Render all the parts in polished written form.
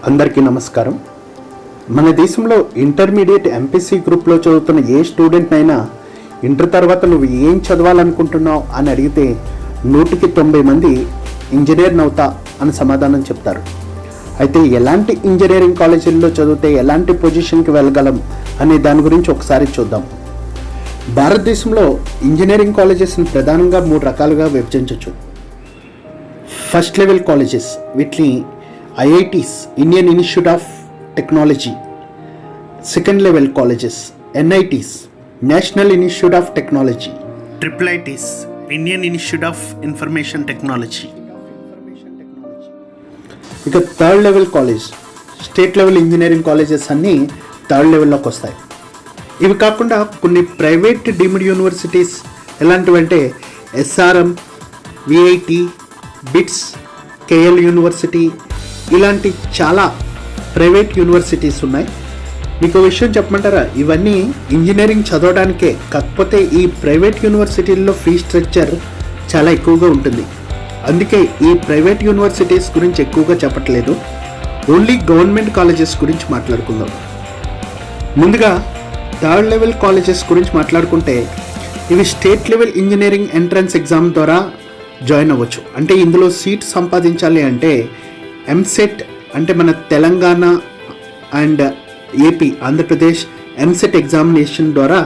అందరికీ నమస్కారం. మన దేశంలో ఇంటర్మీడియట్ ఎంపీసీ గ్రూప్లో చదువుతున్న ఏ స్టూడెంట్ అయినా ఇంటర్ తర్వాత నువ్వు ఏం చదవాలనుకుంటున్నావు అని అడిగితే 190 మంది ఇంజనీర్ నవుతా అని సమాధానం చెప్తారు. అయితే ఎలాంటి ఇంజనీరింగ్ కాలేజీల్లో చదివితే ఎలాంటి పొజిషన్కి వెళ్ళగలం అనే దాని గురించి ఒకసారి చూద్దాం. భారతదేశంలో ఇంజనీరింగ్ కాలేజెస్ని ప్రధానంగా 3 రకాలుగా విభజించవచ్చు. ఫస్ట్ లెవెల్ కాలేజెస్, వీటిని IITs, Indian institute of technology. Second level colleges NITs, national institute of technology. IIITs, Indian institute of information technology. ఇక third level college, state level engineering colleges అన్నీ థర్డ్ లెవెల్లోకి వస్తాయి. ఇవి కాకుండా కొన్ని ప్రైవేట్ డీమ్డ్ యూనివర్సిటీస్ ఎలాంటివంటే SRM, VIT, BITS, KL university, ఇలాంటి చాలా ప్రైవేట్ యూనివర్సిటీస్ ఉన్నాయి. మీకు విషయం చెప్పమంటారా, ఇవన్నీ ఇంజనీరింగ్ చదవడానికే. కాకపోతే ఈ ప్రైవేట్ యూనివర్సిటీల్లో ఫీ స్ట్రక్చర్ చాలా ఎక్కువగా ఉంటుంది. అందుకే ఈ ప్రైవేట్ యూనివర్సిటీస్ గురించి ఎక్కువగా చెప్పట్లేదు, ఓన్లీ గవర్నమెంట్ కాలేజెస్ గురించి మాట్లాడుకుందాం. ముందుగా థర్డ్ లెవెల్ కాలేజెస్ గురించి మాట్లాడుకుంటే ఇవి state level engineering entrance exam ద్వారా జాయిన్ అవ్వచ్చు. అంటే ఇందులో సీట్ సంపాదించాలి అంటే MCET, అంటే మన Telangana and AP, Andhra Pradesh MCET examination ద్వారా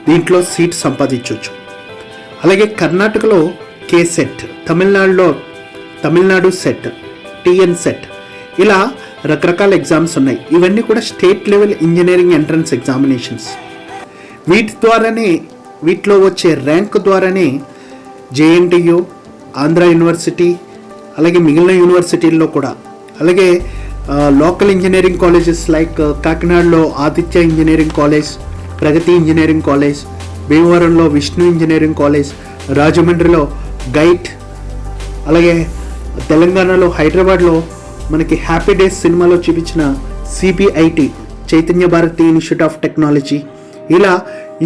దీంట్లో సీట్ సంపాదించవచ్చు. అలాగే కర్ణాటకలో KSET, తమిళనాడు సెట్, TNSET, ఇలా రకరకాల ఎగ్జామ్స్ ఉన్నాయి. ఇవన్నీ కూడా state level engineering entrance examinations. వీటిలో వచ్చే ర్యాంక్ ద్వారానే JNTU, ఆంధ్ర యూనివర్సిటీ, అలాగే మిగిలిన యూనివర్సిటీల్లో కూడా, అలాగే లోకల్ ఇంజనీరింగ్ కాలేజెస్ లైక్ కాకినాడలో Aditya engineering college, Pragathi engineering college, భీమవరంలో విష్ణు ఇంజనీరింగ్ కాలేజ్, రాజమండ్రిలో గైట్, అలాగే తెలంగాణలో హైదరాబాద్లో మనకి హ్యాపీ డేస్ సినిమాలో చూపించిన CBIT, Chaitanya Bharathi institute of technology, ఇలా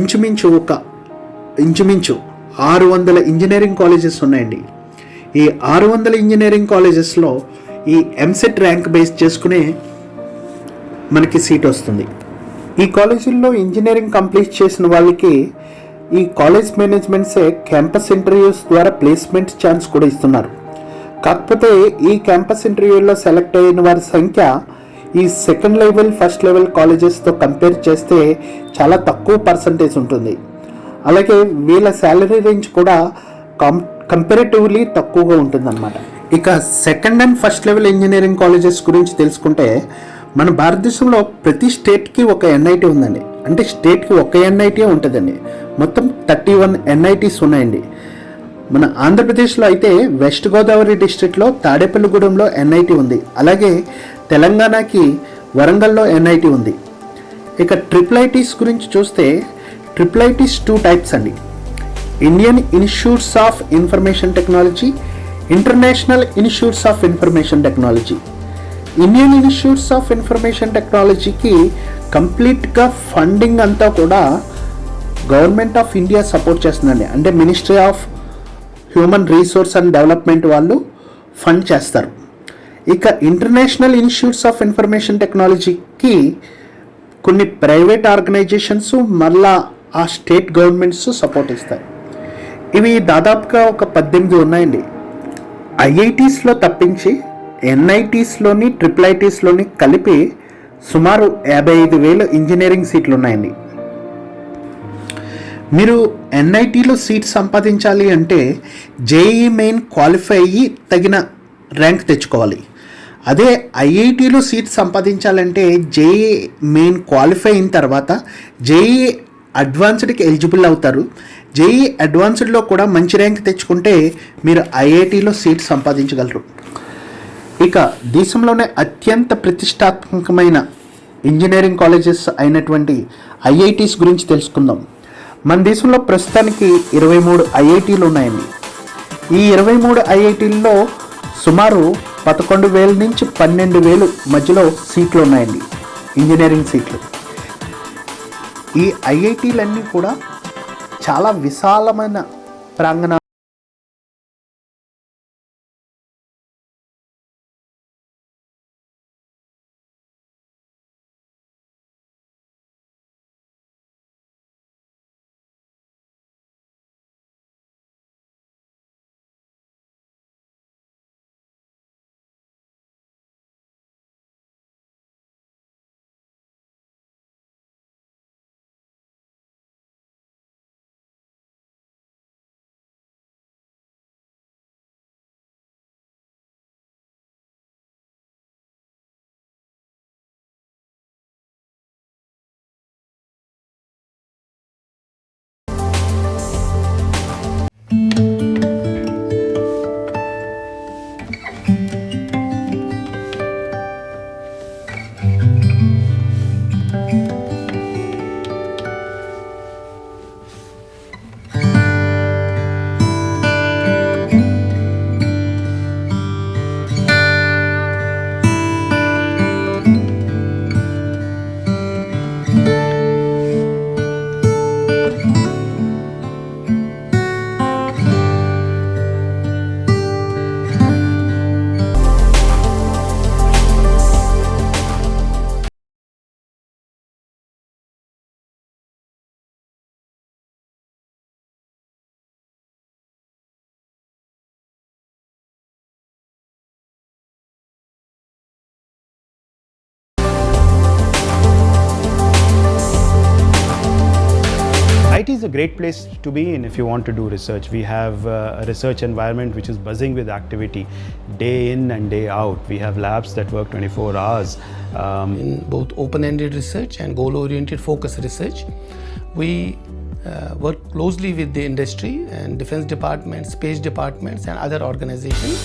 ఇంచుమించు 600 ఇంజనీరింగ్ కాలేజెస్ ఉన్నాయండి. ఈ 600 ఇంజనీరింగ్ కాలేజెస్లో ఈ MCET ర్యాంక్ బేస్ చేసుకునే మనకి సీట్ వస్తుంది. ఈ కాలేజీల్లో ఇంజనీరింగ్ కంప్లీట్ చేసిన వాళ్ళకి ఈ కాలేజ్ మేనేజ్మెంట్సే క్యాంపస్ ఇంటర్వ్యూస్ ద్వారా ప్లేస్మెంట్ ఛాన్స్ కూడా ఇస్తున్నారు. కాకపోతే ఈ క్యాంపస్ ఇంటర్వ్యూలో సెలెక్ట్ అయిన వారి సంఖ్య ఈ సెకండ్ లెవెల్, ఫస్ట్ లెవెల్ కాలేజెస్తో కంపేర్ చేస్తే చాలా తక్కువ పర్సంటేజ్ ఉంటుంది. అలాగే వీళ్ళ శాలరీ రేంజ్ కూడా కంపారిటివ్లీ తక్కువగా ఉంటుందన్నమాట. ఇక second and first level engineering colleges గురించి తెలుసుకుంటే మన భారతదేశంలో ప్రతి స్టేట్కి ఒక NIT ఉందండి. అంటే స్టేట్కి ఒక NIT ఉంటుందండి. మొత్తం 31 NITs ఉన్నాయండి. మన ఆంధ్రప్రదేశ్లో అయితే వెస్ట్ గోదావరి డిస్ట్రిక్ట్లో తాడేపల్లిగూడెంలో NIT ఉంది. అలాగే తెలంగాణకి వరంగల్లో NIT ఉంది. ఇక IIITs గురించి చూస్తే IIITs 2 టైప్స్ అండి. Indian institutes of information technology, international institutes of information technology. Indian institutes of information టెక్నాలజీకి కంప్లీట్గా ఫండింగ్ అంతా కూడా గవర్నమెంట్ ఆఫ్ ఇండియా సపోర్ట్ చేస్తుందండి. అంటే ministry of human resource and development వాళ్ళు ఫండ్ చేస్తారు. ఇక ఇంటర్నేషనల్ ఇన్స్టిట్యూట్స్ ఆఫ్ ఇన్ఫర్మేషన్ టెక్నాలజీకి కొన్ని ప్రైవేట్ ఆర్గనైజేషన్స్ మళ్ళా ఆ స్టేట్ గవర్నమెంట్స్ సపోర్ట్ ఇస్తాయి. ఇవి దాదాపుగా ఒక 18 ఉన్నాయండి. IITsలో తప్పించి NITsలోని IIITsలోని కలిపి సుమారు 55,000 ఇంజనీరింగ్ సీట్లు ఉన్నాయండి. మీరు NITలో సీట్ సంపాదించాలి అంటే JEE మెయిన్ క్వాలిఫై అయ్యి తగిన ర్యాంక్ తెచ్చుకోవాలి. అదే IITలో సీట్ సంపాదించాలంటే JEE మెయిన్ క్వాలిఫై అయిన తర్వాత JEE అడ్వాన్స్డ్కి ఎలిజిబుల్ అవుతారు. JEE అడ్వాన్స్డ్లో కూడా మంచి ర్యాంక్ తెచ్చుకుంటే మీరు IITలో సీట్ సంపాదించగలరు. ఇక దేశంలోనే అత్యంత ప్రతిష్టాత్మకమైన ఇంజనీరింగ్ కాలేజెస్ అయినటువంటి IITs గురించి తెలుసుకుందాం. మన దేశంలో ప్రస్తుతానికి 23 IITలు ఉన్నాయండి. ఈ 23 IITల్లో సుమారు 11,000 నుంచి 12,000 మధ్యలో సీట్లు ఉన్నాయండి, ఇంజనీరింగ్ సీట్లు. ఈ IITలన్నీ కూడా చాలా విశాలమైన ప్రాంగణ MIT is a great place to be in if you want to do research. We have a research environment which is buzzing with activity day in and day out. We have labs that work 24 hours. In both open-ended research and goal-oriented focus research, we work closely with the industry and defense departments, space departments and other organizations.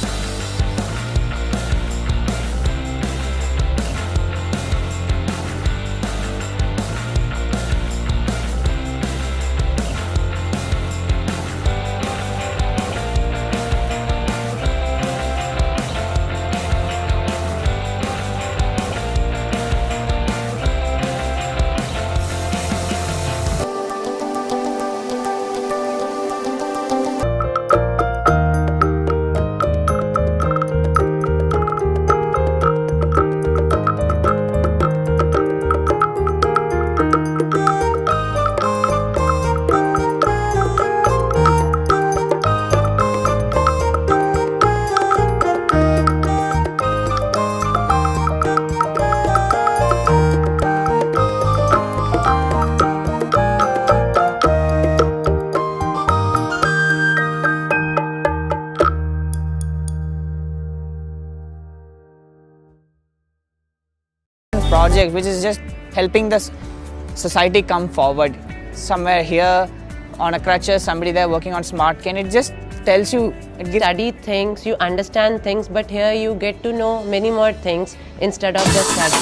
Project which is just helping the society come forward. Somewhere here on a crutches, somebody there working on smart cane, it just tells you, it gives study things, you understand things, but here you get to know many more things instead of just study.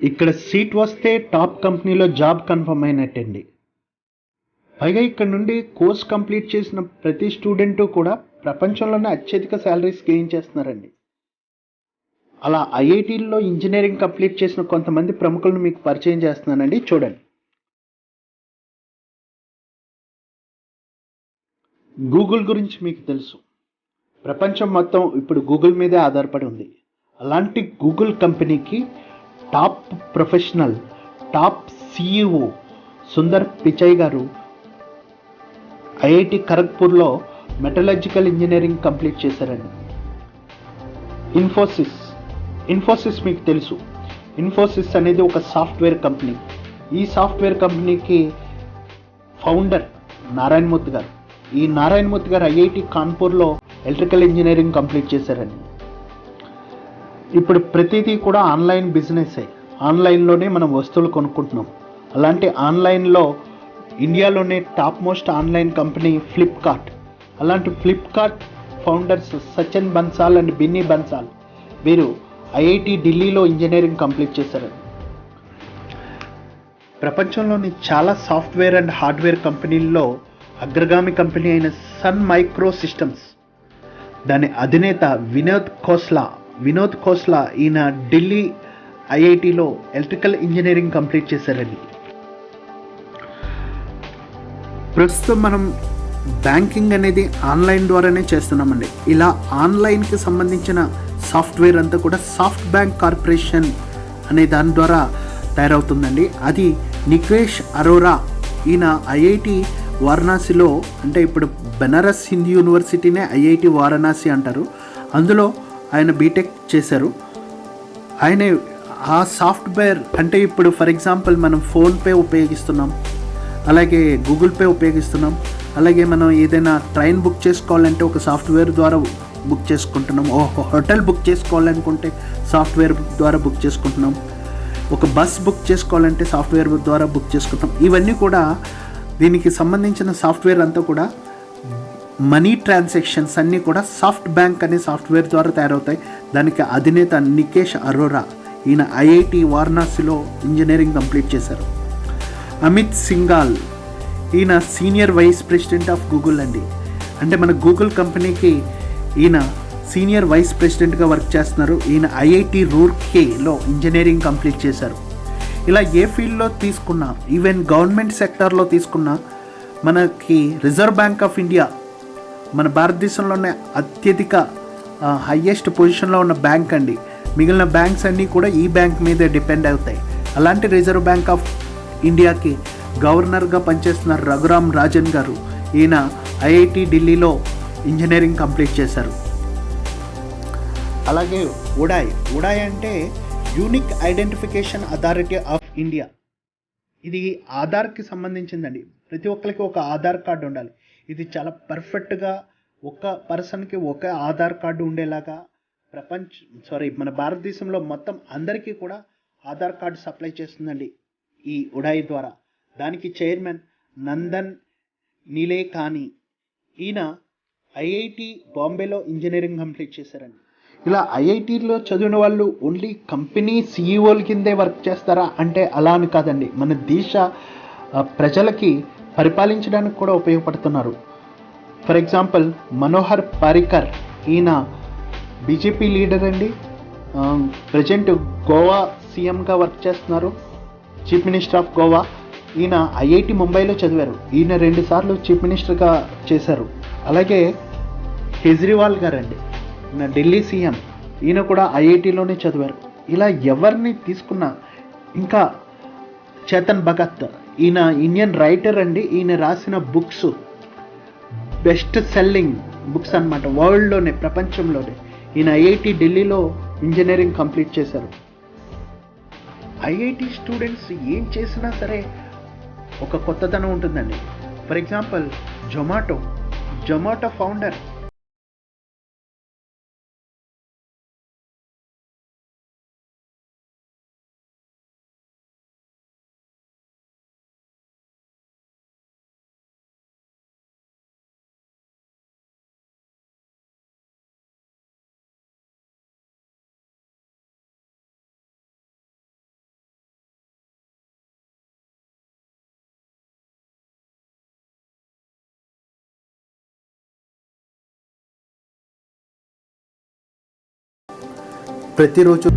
ఇక్కడ seat వస్తే top కంపెనీలో job confirm అయినట్టండి. పైగా ఇక్కడ నుండి course complete చేసిన ప్రతి student కూడా ప్రపంచంలోనే అత్యధిక శాలరీస్ గెయిన్ చేస్తున్నారండి. అలా ఐఐటీల్లో ఇంజనీరింగ్ కంప్లీట్ చేసిన కొంతమంది ప్రముఖులను మీకు పరిచయం చేస్తున్నానండి, చూడండి. గూగుల్ గురించి మీకు తెలుసు. ప్రపంచం మొత్తం ఇప్పుడు గూగుల్ మీదే ఆధారపడి ఉంది. అలాంటి గూగుల్ కంపెనీకి top professional, top CEO Sundar Pichai గారు ఐఐటి ఖరగ్పూర్లో మెటలర్జికల్ ఇంజనీరింగ్ కంప్లీట్ చేశారండి. ఇన్ఫోసిస్ మీకు తెలుసు. ఇన్ఫోసిస్ అనేది ఒక సాఫ్ట్వేర్ కంపెనీ. ఈ సాఫ్ట్వేర్ కంపెనీకి ఫౌండర్ నారాయణమూర్తి గారు. ఈ నారాయణమూర్తి గారు ఐఐటి కాన్పూర్లో ఎలక్ట్రికల్ ఇంజనీరింగ్ కంప్లీట్ చేశారండి. ఇప్పుడు ప్రతిదీ కూడా ఆన్లైన్ బిజినెసే. ఆన్లైన్లోనే మనం వస్తువులు కొనుక్కుంటున్నాం. అలాంటి ఆన్లైన్లో ఇండియాలోనే top most online company Flipkart. అలాంటి ఫ్లిప్కార్ట్ ఫౌండర్స్ సచిన్ బన్సాల్ అండ్ బిన్నీ బన్సాల్ వీరు ఐఐటి ఢిల్లీలో ఇంజనీరింగ్ కంప్లీట్ చేశారు. ప్రపంచంలోని చాలా సాఫ్ట్వేర్ అండ్ హార్డ్వేర్ కంపెనీల్లో అగ్రగామి కంపెనీ అయిన సన్ మైక్రో సిస్టమ్స్ దాని అధినేత వినోద్ ఖోస్లా ఈయన ఢిల్లీ ఐఐటిలో ఎలక్ట్రికల్ ఇంజనీరింగ్ కంప్లీట్ చేశారండి. ప్రస్తుతం మనం బ్యాంకింగ్ అనేది ఆన్లైన్ ద్వారానే చేస్తున్నామండి. ఇలా ఆన్లైన్కి సంబంధించిన సాఫ్ట్వేర్ అంతా కూడా సాఫ్ట్ బ్యాంక్ కార్పొరేషన్ అనే దాని ద్వారా తయారవుతుందండి. అది నికేష్ అరోరా, ఈయన ఐఐటి వారణాసిలో, అంటే ఇప్పుడు బెనారస్ హిందూ యూనివర్సిటీనే ఐఐటి వారణాసి అంటారు, అందులో ఆయన బీటెక్ చేశారు. ఆయన ఆ సాఫ్ట్వేర్ అంటే ఇప్పుడు ఫర్ ఎగ్జాంపుల్ మనం ఫోన్పే ఉపయోగిస్తున్నాం, అలాగే గూగుల్ పే ఉపయోగిస్తున్నాం, అలాగే మనం ఏదైనా ట్రైన్ బుక్ చేసుకోవాలంటే ఒక సాఫ్ట్వేర్ ద్వారా బుక్ చేసుకుంటున్నాం, హోటల్ బుక్ చేసుకోవాలనుకుంటే సాఫ్ట్వేర్ ద్వారా బుక్ చేసుకుంటున్నాం, ఒక బస్ బుక్ చేసుకోవాలంటే సాఫ్ట్వేర్ ద్వారా బుక్ చేసుకుంటాం. ఇవన్నీ కూడా దీనికి సంబంధించిన సాఫ్ట్వేర్ అంతా కూడా మనీ ట్రాన్సాక్షన్స్ అన్నీ కూడా సాఫ్ట్ బ్యాంక్ అనే సాఫ్ట్వేర్ ద్వారా తయారవుతాయి. దానికి అధినేత నికేష్ అరోరా. ఈయన ఐఐటి వారణాసిలో ఇంజనీరింగ్ కంప్లీట్ చేశారు. అమిత్ సింఘాల్ ఈయన senior vice president of Google అండి. అంటే మన గూగుల్ కంపెనీకి ఈయన సీనియర్ వైస్ ప్రెసిడెంట్గా వర్క్ చేస్తున్నారు. ఈయన ఐఐటి రూర్కీలో ఇంజనీరింగ్ కంప్లీట్ చేశారు. ఇలా ఏ ఫీల్డ్లో తీసుకున్నా, ఈవెన్ గవర్నమెంట్ సెక్టార్లో తీసుకున్నా, మనకి రిజర్వ్ బ్యాంక్ ఆఫ్ ఇండియా మన భారతదేశంలోనే అత్యధిక హయ్యెస్ట్ పొజిషన్లో ఉన్న బ్యాంక్ అండి. మిగిలిన బ్యాంక్స్ అన్నీ కూడా ఈ బ్యాంక్ మీదే డిపెండ్ అవుతాయి. అలాంటి రిజర్వ్ బ్యాంక్ ఆఫ్ ఇండియాకి గవర్నర్గా పనిచేస్తున్నారు రఘురామ్ రాజన్ గారు. ఈయన ఐఐటి ఢిల్లీలో ఇంజనీరింగ్ కంప్లీట్ చేశారు. అలాగే ఉడాయ్ అంటే unique identification authority of India. ఇది ఆధార్కి సంబంధించిందండి. ప్రతి ఒక్కరికి ఒక ఆధార్ కార్డు ఉండాలి. ఇది చాలా పర్ఫెక్ట్గా ఒక పర్సన్కి ఒక ఆధార్ కార్డు ఉండేలాగా మన భారతదేశంలో మొత్తం అందరికీ కూడా ఆధార్ కార్డు సప్లై చేస్తుందండి ఈ ఉడాయ్ ద్వారా. దానికి చైర్మన్ నందన్ నీలేకాని. ఈయన ఐఐటి బాంబేలో ఇంజనీరింగ్ కంప్లీట్ చేశారండి. ఇలా ఐఐటీలో చదివిన వాళ్ళు ఓన్లీ కంపెనీ సిఇఓల కిందే వర్క్ చేస్తారా అంటే అలా అని కాదండి. మన దేశ ప్రజలకి పరిపాలించడానికి కూడా ఉపయోగపడుతున్నారు. ఫర్ ఎగ్జాంపుల్ మనోహర్ పారికర్, ఈయన బీజేపీ లీడర్ అండి. ప్రజెంట్ గోవా సీఎంగా వర్క్ చేస్తున్నారు, చీఫ్ మినిస్టర్ ఆఫ్ గోవా. ఈయన ఐఐటి ముంబైలో చదివారు. ఈయన 2 సార్లు చీఫ్ మినిస్టర్గా చేశారు. అలాగే కేజ్రీవాల్ గారండి, ఈయన ఢిల్లీ సీఎం. ఈయన కూడా ఐఐటిలోనే చదివారు. ఇలా ఎవరిని తీసుకున్నా, ఇంకా చేతన్ భగత్, ఈయన ఇండియన్ రైటర్ అండి. ఈయన రాసిన బుక్స్ బెస్ట్ సెల్లింగ్ బుక్స్ అన్నమాట వరల్డ్లోనే, ప్రపంచంలోనే. ఈయన ఐఐటి ఢిల్లీలో ఇంజనీరింగ్ కంప్లీట్ చేశారు. ఐఐటి స్టూడెంట్స్ ఏం చేసినా సరే ఒక కొత్తదనం ఉంటుందండి. ఫర్ ఎగ్జాంపుల్ జొమాటో ఫౌండర్ ప్రతిరోజు